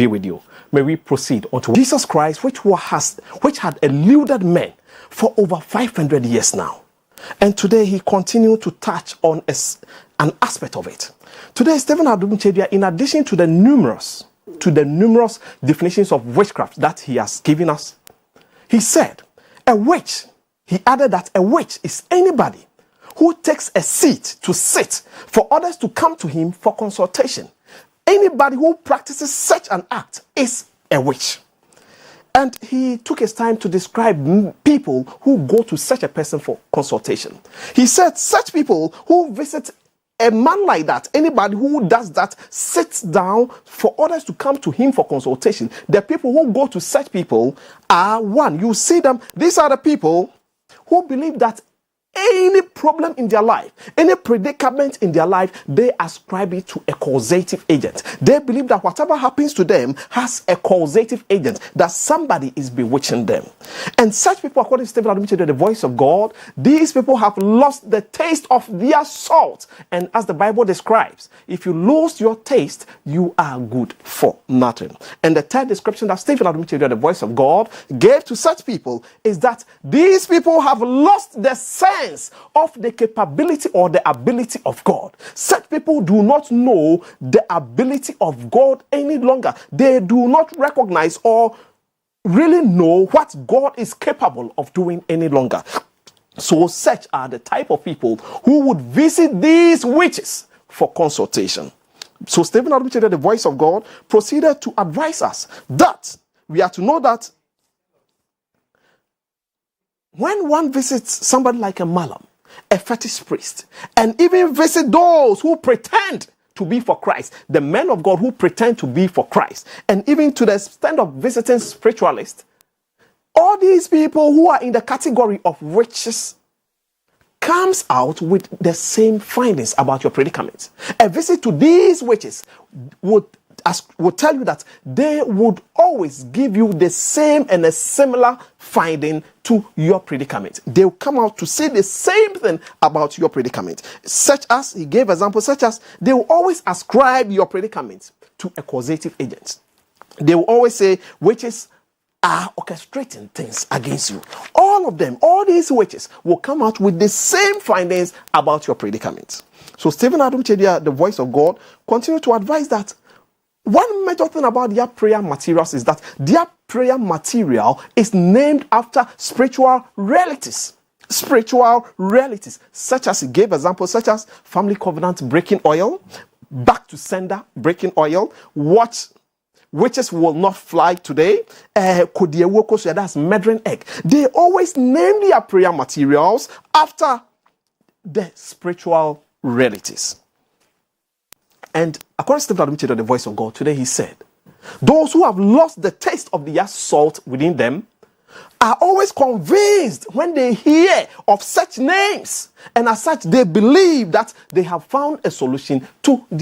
be with you. May we proceed unto Jesus Christ, which had eluded men for over 500 years now. And today he continued to touch on an aspect of it. Today, stephenadomkyeiduah, in addition to the numerous definitions of witchcraft that he has given us, he said, he added that a witch is anybody who takes a seat to sit for others to come to him for consultation. Anybody who practices such an act is a witch. And he took his time to describe people who go to such a person for consultation. He said such people who visit a man like that, anybody who does that, sits down for others to come to him for consultation. The people who go to such people are one. You see them, these are the people who believe that any problem in their life, any predicament in their life, they ascribe it to a causative agent. They believe that whatever happens to them has a causative agent, that somebody is bewitching them. And such people, according to stephenadomkyeiduah, the voice of God, these people have lost the taste of their salt. And as the Bible describes, if you lose your taste, you are good for nothing. And the third description that stephenadomkyeiduah, the voice of God, gave to such people is that these people have lost the sense of the capability or the ability of God. Such people do not know the ability of God any longer. They do not recognize or really know what God is capable of doing any longer. So such are the type of people who would visit these witches for consultation. So stephenadomkyeiduah, the voice of God, proceeded to advise us that we are to know that when one visits somebody like a malam, a fetish priest, and even visit those who pretend to be for Christ, the men of God who pretend to be for Christ, and even to the extent of visiting spiritualists, all these people who are in the category of witches comes out with the same findings about your predicament. A visit to these witches would tell you that they would always give you the same and a similar finding to your predicament. They will come out to say the same thing about your predicament. Such as, he gave examples such as, they will always ascribe your predicament to a causative agent. They will always say witches are orchestrating things against you. All of them, all these witches will come out with the same findings about your predicament. So stephenadomkyeiduah, the voice of God, continue to advise that one major thing about their prayer materials is that their prayer material is named after spiritual realities. Spiritual realities, such as he gave examples such as family covenant breaking oil, back to sender breaking oil, what witches will not fly today, so that's murdering egg. They always name their prayer materials after the spiritual realities. And according to stephenadomkyeiduah, the voice of God, today he said, those who have lost the taste of the salt within them are always convinced when they hear of such names, and as such they believe that they have found a solution to the